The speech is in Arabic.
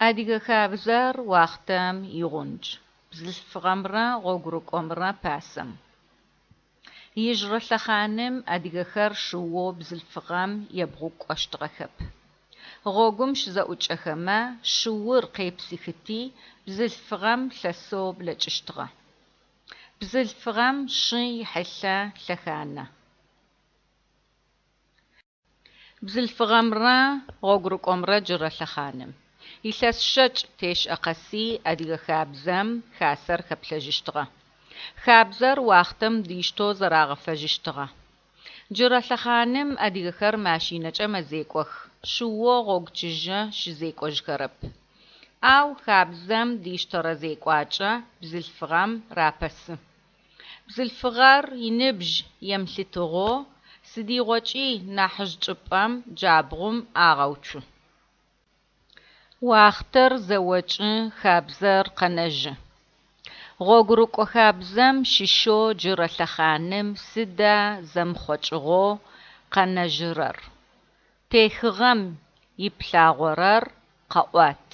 أديك خابزر وقتم يغنج بزلفغمرا غوغروكومرا باسم يجرى لخانم أديك خر شو بزلفغم يبغوك أشتغخب غوغمش زاوج أخما شور قيبسيختي بزلفغم لسوب لجشتغا بزلفغم شي حلا لخانة بزلفغمرا غوغروكومرا جرى لخانم يساس شج تيش أقسي أديك خابزم خاسر خبلجشتغا خابزر وقتم ديشتو زراغ فجشتغا جرى لخانم أديك خر ماشينة مزيكوخ شو غوغ تجا شزيكوش خرب أو خابزم ديشترى زيكواجا بزلفغم رابس بزلفغار ينبج يملتغو سدي غوچي نحج جبام جابغم آغوچو واختر زوج خابزر قنج غوغروك خابزم ششو جرى لخانم سدا زم خوچغو قنجرر تيخغم يبلاغورر قوات